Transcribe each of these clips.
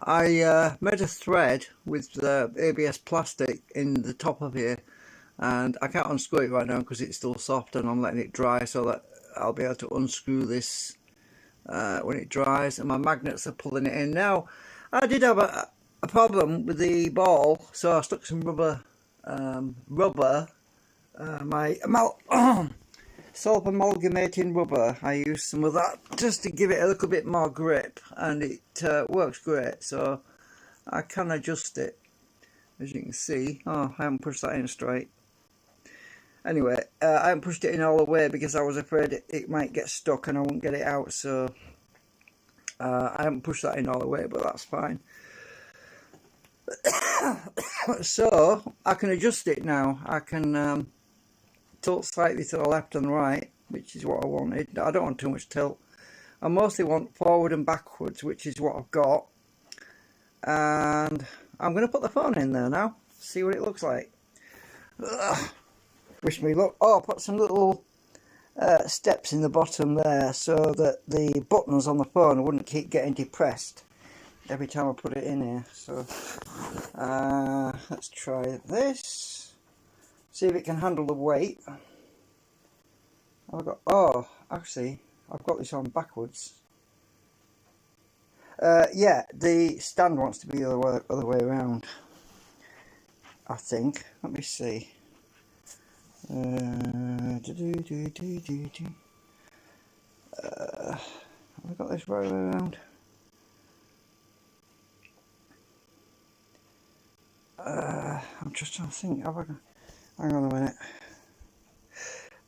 I made a thread with the ABS plastic in the top of here, and I can't unscrew it right now because it's still soft, and I'm letting it dry so that I'll be able to unscrew this when it dries, and my magnets are pulling it in. Now, I did have a problem with the ball, so I stuck some my self amalgamating rubber. I used some of that just to give it a little bit more grip, and it works great. So I can adjust it, as you can see. Oh, I haven't pushed that in straight. Anyway, I haven't pushed it in all the way because I was afraid it might get stuck and I wouldn't get it out. So I haven't pushed that in all the way, but that's fine. So I can adjust it now. I can tilt slightly to the left and right, which is what I wanted. I don't want too much tilt. I mostly want forward and backwards, which is what I've got. And I'm going to put the phone in there now, see what it looks like. Wish me luck. Oh, I put some little steps in the bottom there so that the buttons on the phone wouldn't keep getting depressed every time I put it in here. So let's try this, see if it can handle the weight. Actually I've got this on backwards. Yeah, the stand wants to be the other way around, I think. Let me see. Have I got this right way around? I'm just trying to think. Hang on a minute.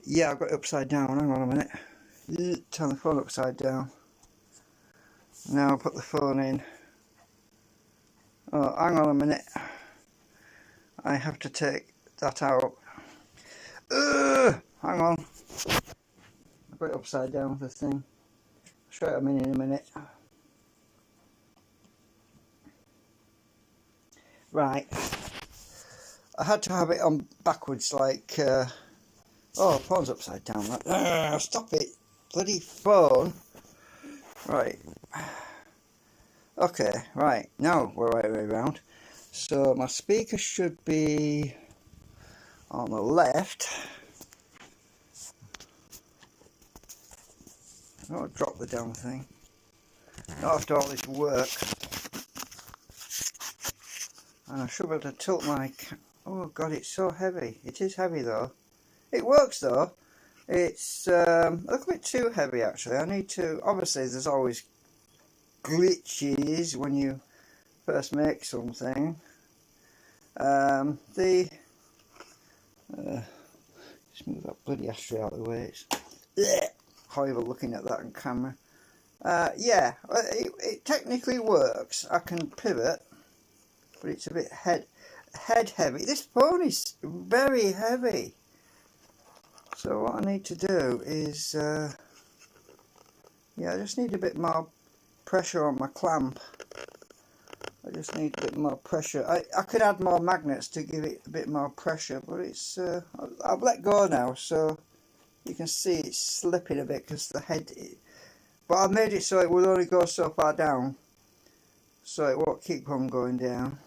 Yeah, I've got it upside down. Hang on a minute. Turn the phone upside down. Now I'll put the phone in. Oh, hang on a minute. I have to take that out. Hang on. I've got it upside down, this thing. I'll show it in a minute. Right. I had to have it on backwards, like... oh, the phone's upside down. Stop it. Bloody phone. Right. Okay, right. Now we're right way around. So my speaker should be on the left. I'll drop the damn thing. Not after all this work. And I should be able to tilt my... Oh god, it's so heavy. It is heavy though. It works though. It's a little bit too heavy actually. I need to... Obviously there's always glitches when you first make something. Just move that bloody ashtray out of the way. It's horrible looking at that on camera. Yeah, it technically works. I can pivot, but it's a bit head heavy. This phone is very heavy. So what I need to do is, yeah, I just need a bit more pressure on my clamp. I just need a bit more pressure. I could add more magnets to give it a bit more pressure, but it's I've let go now, so you can see it's slipping a bit because the head... But I made it so it will only go so far down, so it won't keep on going down.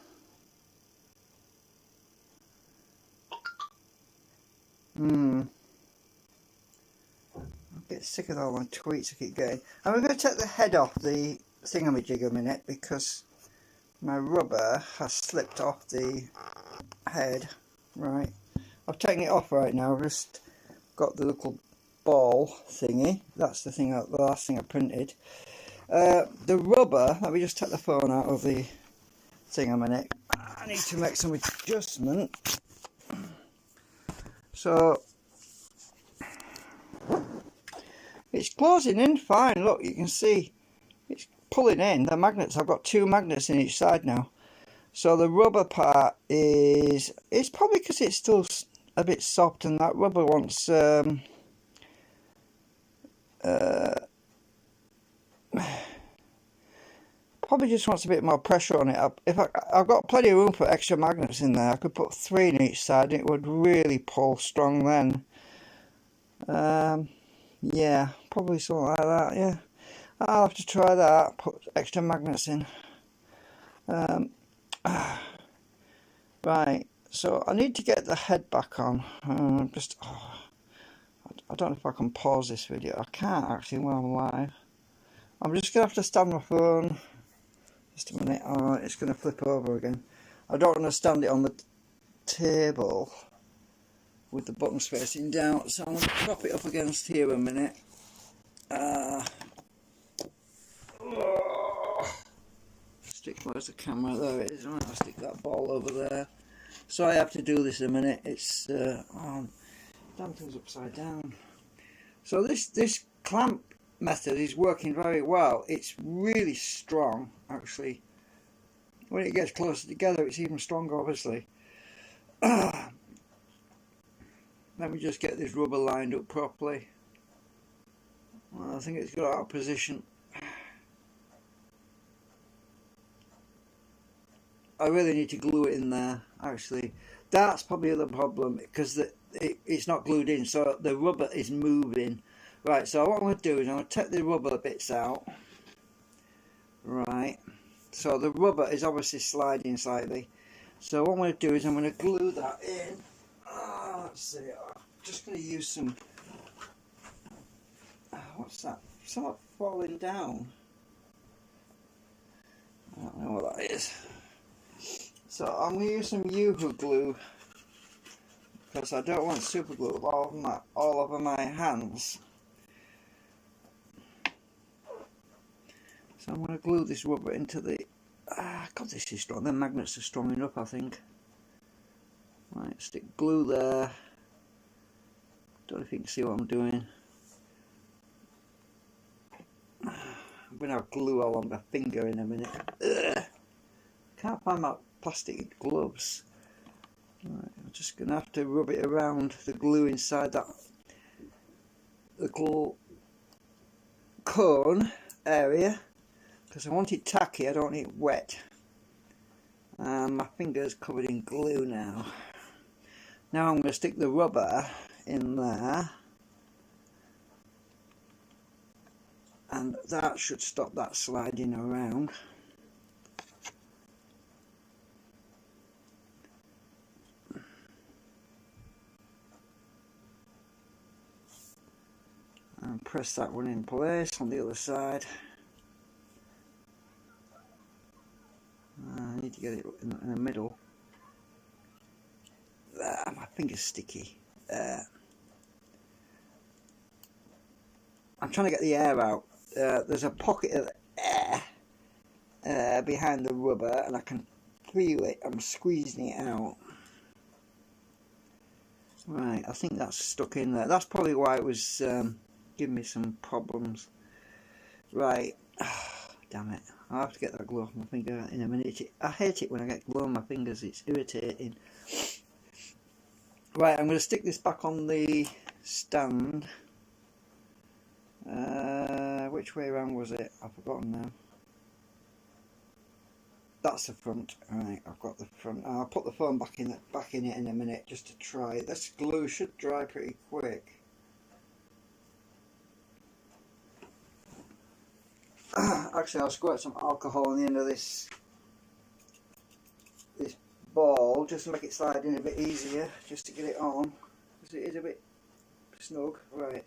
I get sick of all my tweets I keep getting. I'm going to take the head off the thingamajig a minute because my rubber has slipped off the head. Right, I've taken it off right now. I've just got the little ball thingy. That's the thing, the last thing I printed. The rubber, let me just take the phone out of the thing a minute. I need to make some adjustment. So it's closing in fine. Look, you can see it's pulling in the magnets. I've got two magnets in each side now. So the rubber part is, it's probably because it's still a bit soft and that rubber wants probably just wants a bit more pressure on it. I've got plenty of room for extra magnets in there. I could put 3 in each side and it would really pull strong then. Yeah, probably something like that, yeah. I'll have to try that, put extra magnets in. Right, so I need to get the head back on. I don't know if I can pause this video. I can't actually when I'm live. I'm just going to have to stand my phone. Just a minute. Oh, it's going to flip over again. I don't want to stand it on the table with the buttons facing down, so I'm going to prop it up against here a minute. Where's the camera? There it is. Right, I'll stick that ball over there. So I have to do this in a minute. It's damn thing's upside down. So this clamp method is working very well. It's really strong, actually. When it gets closer together, it's even stronger, obviously. Let me just get this rubber lined up properly. Well, I think it's got out of position. I really need to glue it in there, actually. That's probably the problem, because it's not glued in, so the rubber is moving. Right, so what I'm going to do is I'm going to take the rubber bits out. Right, so the rubber is obviously sliding slightly. So what I'm going to do is I'm going to glue that in. Let's see, I'm just going to use some... what's that? It's not falling down. I don't know what that is. So I'm going to use some Yoo-Hoo glue, because I don't want super glue all over my hands. So I'm going to glue this rubber into the... God, this is strong. The magnets are strong enough, I think. Right, stick glue there. Don't know if you can see what I'm doing. I'm going to have glue all on my finger in a minute. Can't find my plastic gloves. Right, I'm just going to have to rub it around the glue inside that little cone area, because I want it tacky, I don't want it wet. My finger's covered in glue now. Now I'm going to stick the rubber in there, and that should stop that sliding around. And press that one in place on the other side. I need to get it in the middle. My finger's sticky. I'm trying to get the air out. There's a pocket of air behind the rubber, and I can feel it. I'm squeezing it out. Right, I think that's stuck in there. That's probably why it was giving me some problems. Right, damn it. I'll have to get that glue off my finger in a minute. I hate it when I get glue on my fingers, it's irritating. Right, I'm going to stick this back on the stand. Which way around was it? I've forgotten now. That's the front. Right, I've got the front. I'll put the phone back in it in a minute just to try it. This glue should dry pretty quick. Actually, I'll squirt some alcohol on the end of this ball just to make it slide in a bit easier, just to get it on, because it is a bit snug. Right,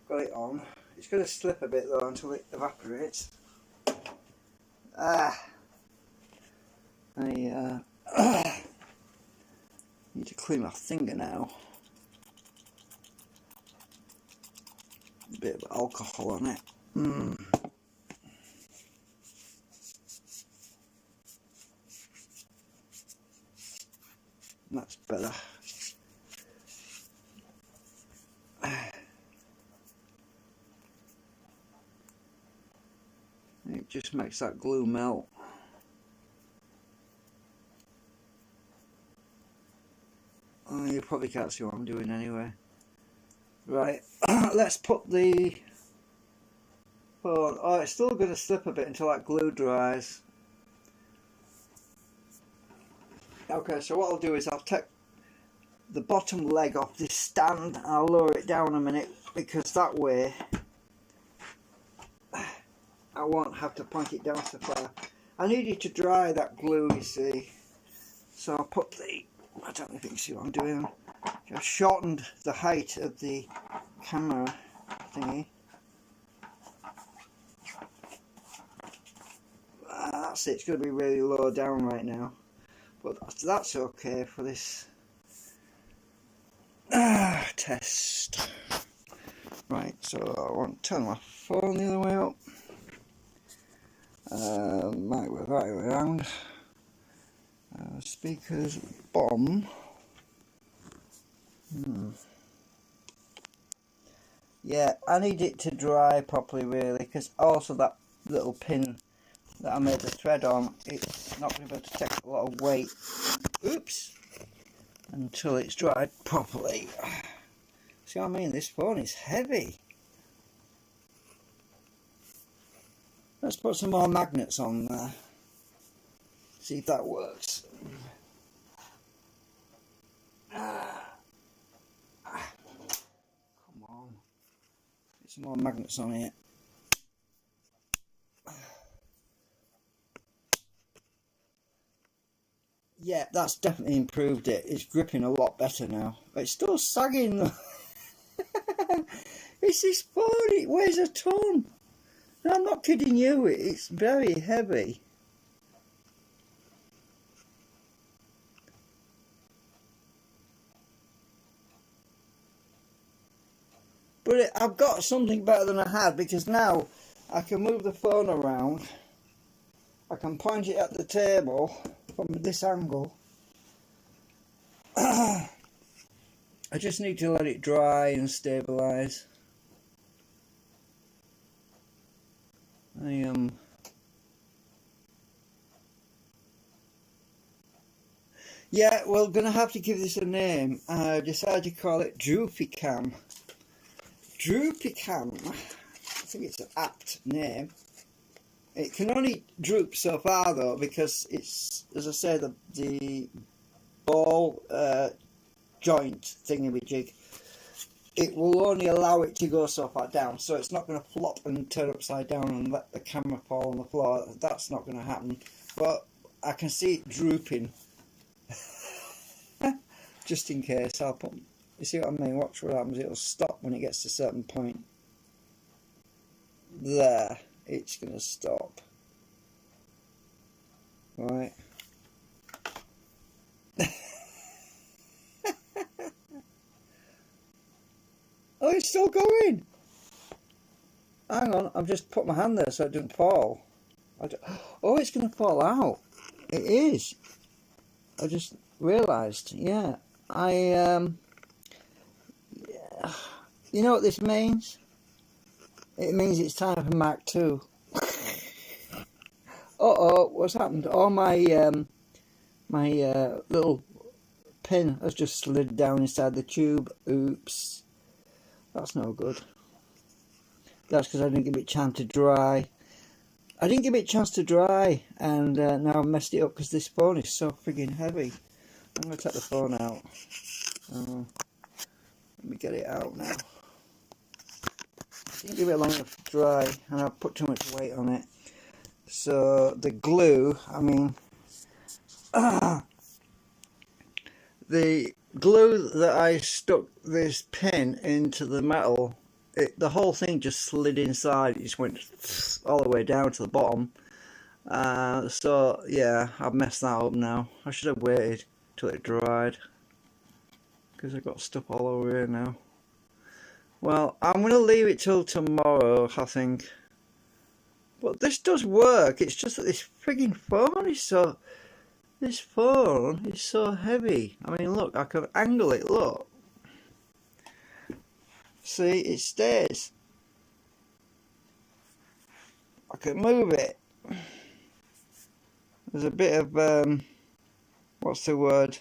got it on. It's going to slip a bit though until it evaporates. I need to clean my finger now. A bit of alcohol on it. That's better. It just makes that glue melt. Oh, you probably can't see what I'm doing anyway. Right, let's put the phone. Oh, it's still going to slip a bit until that glue dries. Okay, so what I'll do is I'll take the bottom leg off this stand and I'll lower it down a minute, because that way won't have to point it down so far. I needed to dry that glue, you see. So I put the, I don't know if you can see what I'm doing. I've shortened the height of the camera thingy. That's it, it's going to be really low down right now. But that's okay for this test. Right, so I want to turn my phone the other way up. Might work right around. Speakers, bottom. Yeah, I need it to dry properly really, because also that little pin that I made the thread on, it's not going to be able to take a lot of weight, oops, until it's dried properly. See what I mean? This phone is heavy. Let's put some more magnets on there, see if that works. Come on, get some more magnets on here. Yeah, that's definitely improved it. It's gripping a lot better now. It's still sagging. It's this phone, it weighs a ton. And I'm not kidding you, it's very heavy. But I've got something better than I had, because now I can move the phone around. I can point it at the table from this angle. I just need to let it dry and stabilise. Yeah, we're going to have to give this a name. I decided to call it Droopy Cam. Droopy Cam. I think it's an apt name. It can only droop so far though, because it's, as I say, the ball joint thingamajig, it will only allow it to go so far down, so it's not going to flop and turn upside down and let the camera fall on the floor. That's not going to happen, but I can see it drooping. Just in case, I'll put, you see what I mean, watch what happens, it'll stop when it gets to a certain point. There, it's going to stop. Right. Oh, it's still going. Hang on, I've just put my hand there so it didn't fall. Oh, it's going to fall out. It is. I just realised, yeah. You know what this means? It means it's time for Mark II. Uh-oh, what's happened? Oh, my little pin has just slid down inside the tube. Oops. That's no good. That's because I didn't give it a chance to dry. I didn't give it a chance to dry, and now I've messed it up because this phone is so friggin' heavy. I'm going to take the phone out. Let me get it out now. I didn't give it long enough to dry, and I've put too much weight on it. So the glue, I mean, the glue that I stuck this pin into the metal, the whole thing just slid inside. It just went all the way down to the bottom. So yeah, I've messed that up now. I should have waited till it dried, because I've got stuff all over here now. Well, I'm going to leave it till tomorrow, I think. But this does work. It's just that this frigging phone is so... This phone is so heavy. I mean, look, I can angle it, look. See, it stays. I can move it. There's a bit of, what's the word?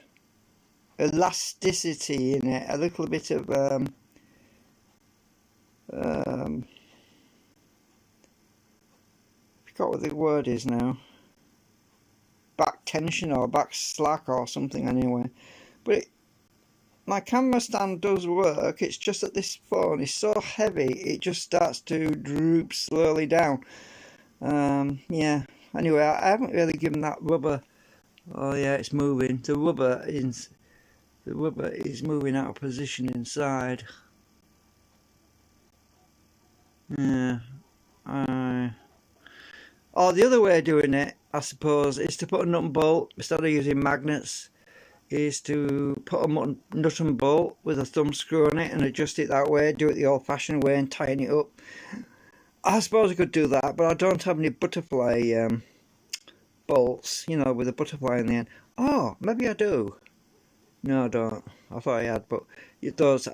Elasticity in it. A little bit of, I forgot what the word is now. Back tension or back slack or something anyway. But my camera stand does work. It's just that this phone is so heavy, it just starts to droop slowly down. Yeah. Anyway, I haven't really given that rubber. Oh yeah, it's moving. The rubber is moving out of position inside. Yeah. Or the other way of doing it, I suppose, is to put a nut and bolt instead of using magnets. Is to put a nut and bolt with a thumb screw on it and adjust it that way. Do it the old-fashioned way and tighten it up. I suppose I could do that, but I don't have any butterfly bolts, you know, with a butterfly in the end. Oh, maybe I do. No, I don't. I thought I had, but those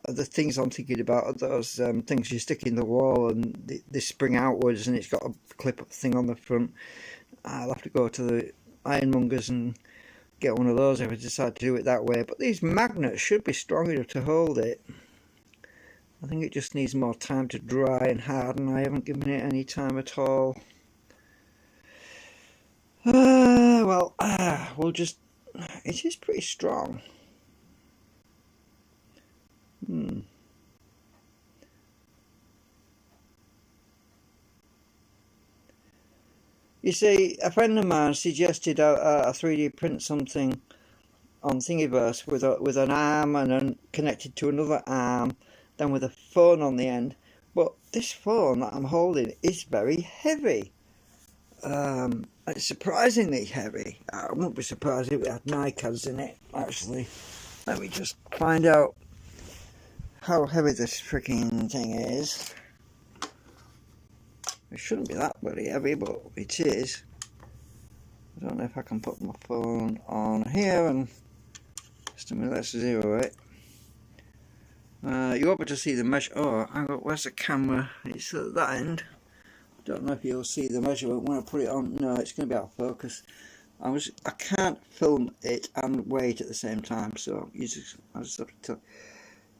the things I'm thinking about are those things you stick in the wall and they spring outwards, and it's got a clip thing on the front. I'll have to go to the ironmongers and get one of those if I decide to do it that way. But these magnets should be strong enough to hold it. I think it just needs more time to dry and harden. I haven't given it any time at all. We'll just... It is pretty strong. You see, a friend of mine suggested a 3D print something on Thingiverse with an arm and then connected to another arm, then with a phone on the end. But this phone that I'm holding is very heavy. It's surprisingly heavy. I wouldn't be surprised if it had NICADs in it, actually. Let me just find out how heavy this freaking thing is. It shouldn't be that very heavy, but it is. I don't know if I can put my phone on here and just a minute, let's zero it. You're able to see the measure. Oh, hang on, where's the camera? It's at that end. Don't know if you'll see the measurement when I put it on. No, it's going to be out of focus. I can't film it and wait at the same time, so I just have to tell.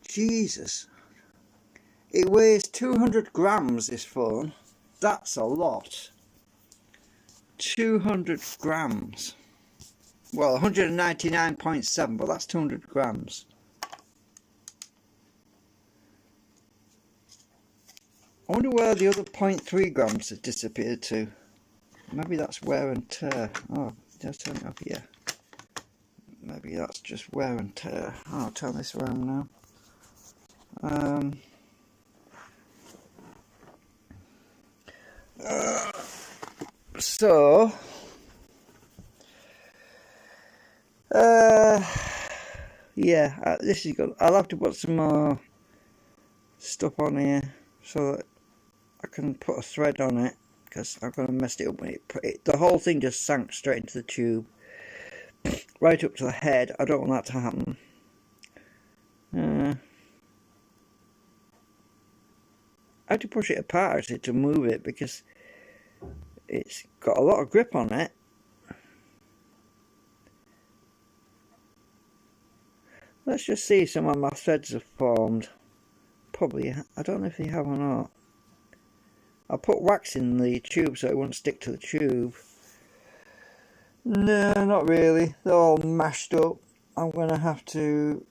Jesus, it weighs 200 grams. This phone. That's a lot. 200 grams. Well, 199.7, but that's 200 grams. I wonder where the other 0.3 grams have disappeared to. Maybe that's wear and tear. Oh, just turn it up here. Maybe that's just wear and tear. I'll turn this around now. Yeah, this is good. I'll have to put some more stuff on here so that I can put a thread on it, because I'm going to mess it up when the whole thing just sank straight into the tube, right up to the head. I don't want that to happen. I had to push it apart actually to move it, because it's got a lot of grip on it. Let's just see if some of my threads have formed. Probably, I don't know if they have or not. I'll put wax in the tube so it won't stick to the tube. No, not really. They're all mashed up. I'm going to have to,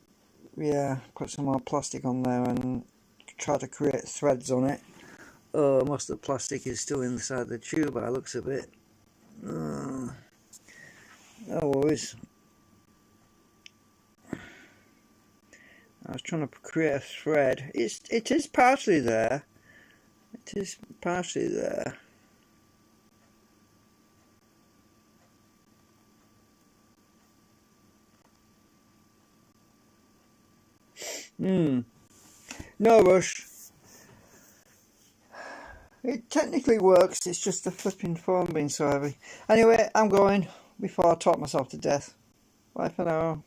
put some more plastic on there and try to create threads on it. Oh, most of the plastic is still inside the tube by the looks of it. No worries. I was trying to create a thread. It is partially there. It is partially there. No rush. It technically works, it's just the flipping phone being so heavy. Anyway, I'm going before I talk myself to death. Bye for now.